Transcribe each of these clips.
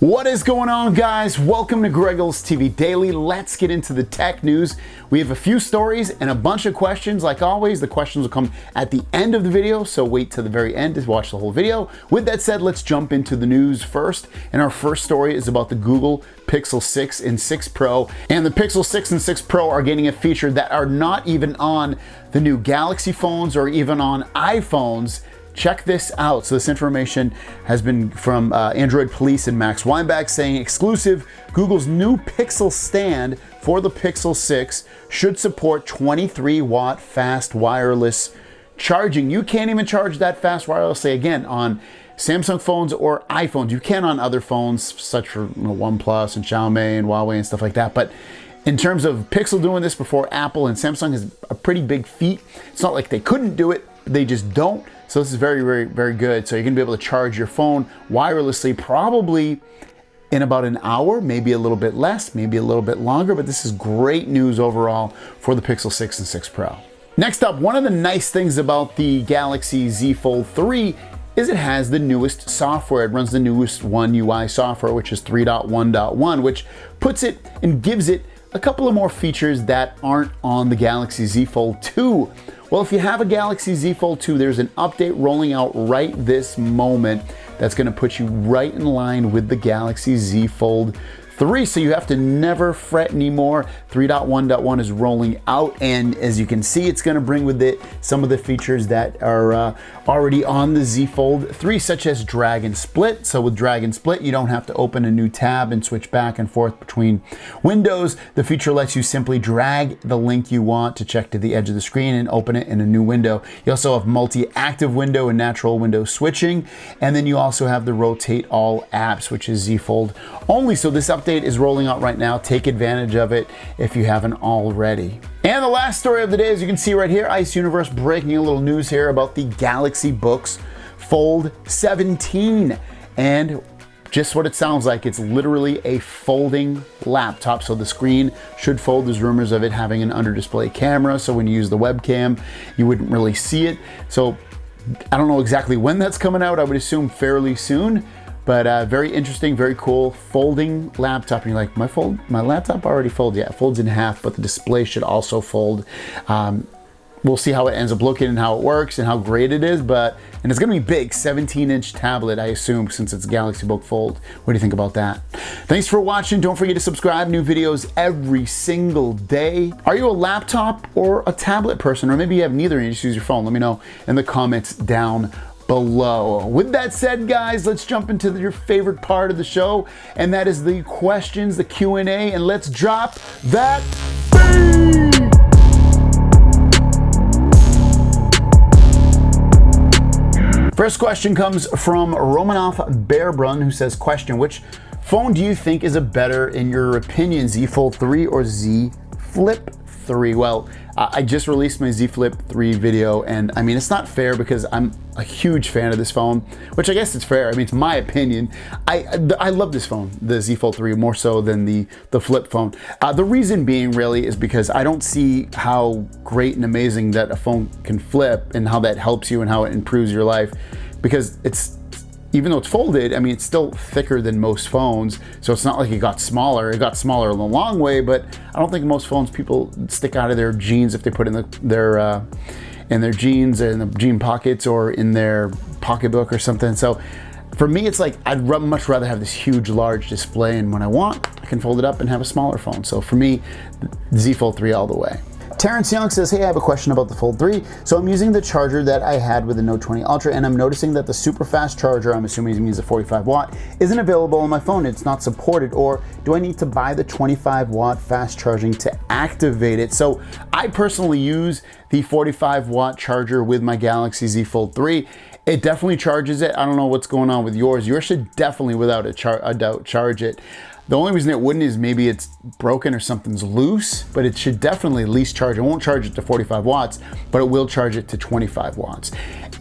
What is going on, guys? Welcome to Greggles TV Daily. Let's get into the tech news. We have a few stories and a bunch of questions. Like always, the questions will come at the end of the video, so wait till the very end to watch the whole video. With that said, let's jump into the news first. And our first story is about the Google Pixel 6 and 6 Pro. And the Pixel 6 and 6 Pro are getting a feature that are not even on the new Galaxy phones or even on iPhones. Check this out. So this information has been from Android Police and Max Weinbach saying exclusive, Google's new Pixel stand for the Pixel 6 should support 23-watt fast wireless charging. You can't even charge that fast wirelessly again on Samsung phones or iPhones. You can on other phones such for OnePlus and Xiaomi and Huawei and stuff like that. But in terms of Pixel doing this before Apple and Samsung is a pretty big feat. It's not like they couldn't do it, they just don't. So this is very, very, very good. So you're gonna be able to charge your phone wirelessly probably in about an hour, maybe a little bit less, maybe a little bit longer, but this is great news overall for the Pixel 6 and 6 Pro. Next up, one of the nice things about the Galaxy Z Fold 3 is it has the newest software. It runs the newest One UI software, which is 3.1.1, which puts it and gives it a couple of more features that aren't on the Galaxy Z Fold 2. Well, if you have a Galaxy Z Fold 2, there's an update rolling out right this moment that's gonna put you right in line with the Galaxy Z Fold 3, so you have to never fret anymore. 3.1.1 is rolling out, and as you can see, it's gonna bring with it some of the features that are already on the Z Fold 3, such as drag and split. So with drag and split, you don't have to open a new tab and switch back and forth between windows. The feature lets you simply drag the link you want to check to the edge of the screen and open it in a new window. You also have multi-active window and natural window switching, and then you also have the rotate all apps, which is Z Fold only. So this update is rolling out right now. Take advantage of it if you haven't already. And the last story of the day, as you can see right here, Ice Universe breaking a little news here about the Galaxy Books Fold 17. And just what it sounds like, it's literally a folding laptop. So the screen should fold. There's rumors of it having an under display camera, so when you use the webcam, you wouldn't really see it. So I don't know exactly when that's coming out. I would assume fairly soon. But very interesting, very cool folding laptop. And you're like, my laptop already folds. Yeah, it folds in half, but the display should also fold. We'll see how it ends up looking and how it works and how great it is. And it's gonna be big, 17-inch tablet, I assume, since it's Galaxy Book Fold. What do you think about that? Thanks for watching. Don't forget to subscribe. New videos every single day. Are you a laptop or a tablet person? Or maybe you have neither and you just use your phone. Let me know in the comments down below. With that said, guys, let's jump into your favorite part of the show, and that is the questions, the Q&A, and let's drop that beat! First question comes from Romanov Bearbrun, who says, question, which phone do you think is a better in your opinion, Z Fold 3 or Z Flip 3? Well, I just released my Z Flip 3 video, and I mean, it's not fair because I'm a huge fan of this phone, which I guess it's fair. I mean, it's my opinion. I love this phone, the Z Fold 3, more so than the Flip phone. The reason being really is because I don't see how great and amazing that a phone can flip and how that helps you and how it improves your life, because even though it's folded, I mean, it's still thicker than most phones, so it's not like it got smaller. It got smaller a long way, but I don't think most phones people stick out of their jeans if they put in their jeans, in the jean pockets, or in their pocketbook or something. So for me, it's like I'd much rather have this huge, large display, and when I want, I can fold it up and have a smaller phone. So for me, Z Fold 3 all the way. Terrence Young says, hey, I have a question about the Fold 3. So I'm using the charger that I had with the Note 20 Ultra, and I'm noticing that the super fast charger, I'm assuming he means a 45 watt, isn't available on my phone. It's not supported. Or do I need to buy the 25 watt fast charging to activate it? So I personally use the 45 watt charger with my Galaxy Z Fold 3. It definitely charges it. I don't know what's going on with yours. Yours should definitely, without a doubt, charge it. The only reason it wouldn't is maybe it's broken or something's loose, but it should definitely at least charge. It won't charge it to 45 watts, but it will charge it to 25 watts.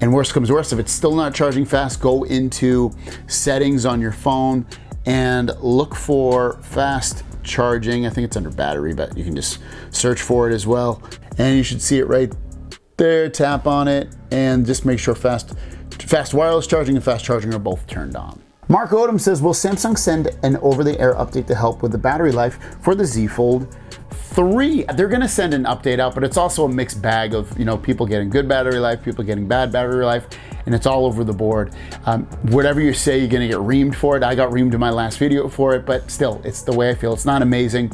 And worst comes worst, if it's still not charging fast, go into settings on your phone and look for fast charging. I think it's under battery, but you can just search for it as well. And you should see it right there. Tap on it and just make sure fast wireless charging and fast charging are both turned on. Mark Odom says, will Samsung send an over-the-air update to help with the battery life for the Z Fold 3? They're gonna send an update out, but it's also a mixed bag of, you know, people getting good battery life, people getting bad battery life, and it's all over the board. Whatever you say, you're gonna get reamed for it. I got reamed in my last video for it, but still, it's the way I feel. It's not amazing.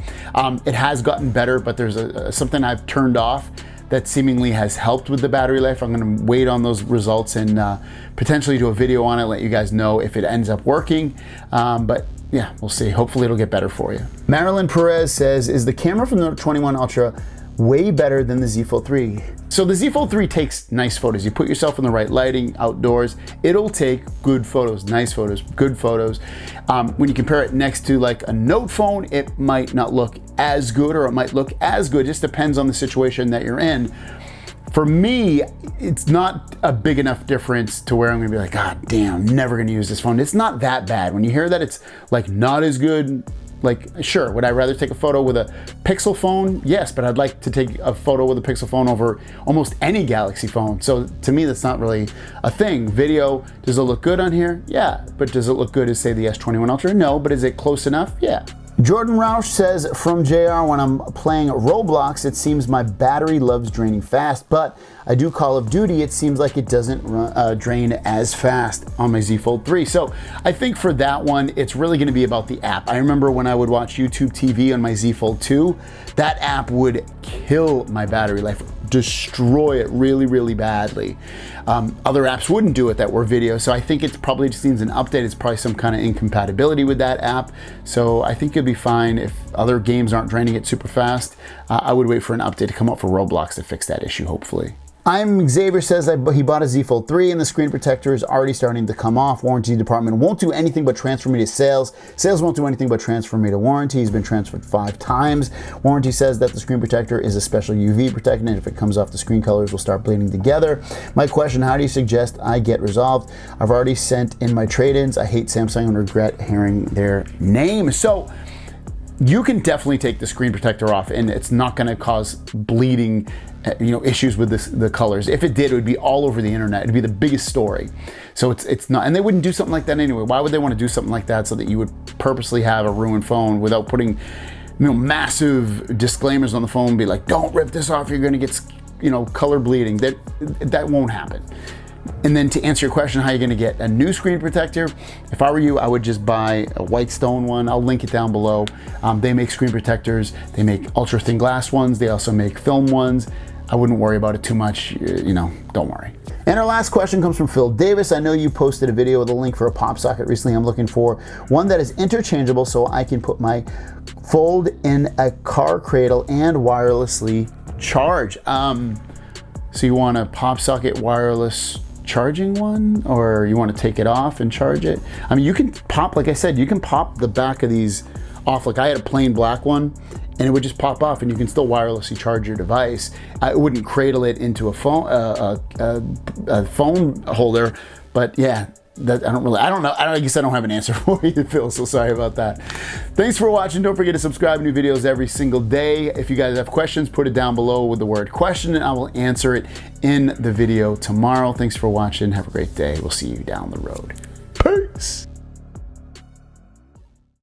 It has gotten better, but there's something I've turned off that seemingly has helped with the battery life. I'm gonna wait on those results and potentially do a video on it, let you guys know if it ends up working. But yeah, we'll see. Hopefully it'll get better for you. Marilyn Perez says, is the camera from the Note 21 Ultra way better than the Z Fold 3? So the Z Fold 3 takes nice photos. You put yourself in the right lighting, outdoors, it'll take good photos, nice photos, good photos. When you compare it next to like a Note phone, it might not look as good, or it might look as good. It just depends on the situation that you're in. For me, it's not a big enough difference to where I'm gonna be like, God damn, I'm never gonna use this phone. It's not that bad. When you hear that it's like not as good, like, sure, would I rather take a photo with a Pixel phone? Yes, but I'd like to take a photo with a Pixel phone over almost any Galaxy phone. So to me, that's not really a thing. Video, does it look good on here? Yeah, but does it look good as, say, the S21 Ultra? No, but is it close enough? Yeah. Jordan Roush says, from JR, when I'm playing Roblox, it seems my battery loves draining fast, but I do Call of Duty, it seems like it doesn't drain as fast on my Z Fold 3. So I think for that one, it's really gonna be about the app. I remember when I would watch YouTube TV on my Z Fold 2, that app would kill my battery life, destroy it really, really badly. Other apps wouldn't do it that were video, so I think it's probably just needs an update. It's probably some kind of incompatibility with that app. So I think you'll be fine if other games aren't draining it super fast. I would wait for an update to come up for Roblox to fix that issue, hopefully. I'm Xavier says that he bought a Z Fold 3 and the screen protector is already starting to come off. Warranty department won't do anything but transfer me to sales. Sales won't do anything but transfer me to warranty. He's been transferred 5 times. Warranty says that the screen protector is a special UV protectant, and if it comes off, the screen colors will start bleeding together. My question, how do you suggest I get resolved? I've already sent in my trade-ins. I hate Samsung and regret hearing their name. So you can definitely take the screen protector off and it's not gonna cause bleeding, you know, issues with the colors. If it did, it would be all over the internet. It'd be the biggest story. So it's not, and they wouldn't do something like that anyway. Why would they want to do something like that so that you would purposely have a ruined phone without putting, you know, massive disclaimers on the phone, be like, don't rip this off, you're gonna get, you know, color bleeding. That won't happen. And then to answer your question, how you're gonna get a new screen protector, if I were you, I would just buy a Whitestone one. I'll link it down below. They make screen protectors. They make ultra thin glass ones. They also make film ones. I wouldn't worry about it too much, you know, don't worry. And our last question comes from Phil Davis. I know you posted a video with a link for a pop socket recently. I'm looking for one that is interchangeable so I can put my Fold in a car cradle and wirelessly charge. So you want a pop socket wireless charging one, or you want to take it off and charge it? I mean, you can pop, like I said, you can pop the back of these off. Like I had a plain black one and it would just pop off and you can still wirelessly charge your device. I wouldn't cradle it into a phone holder, but yeah, that I don't know. I guess I don't have an answer for you, Phil, so sorry about that. Thanks for watching. Don't forget to subscribe to new videos every single day. If you guys have questions, put it down below with the word question and I will answer it in the video tomorrow. Thanks for watching. Have a great day. We'll see you down the road. Peace.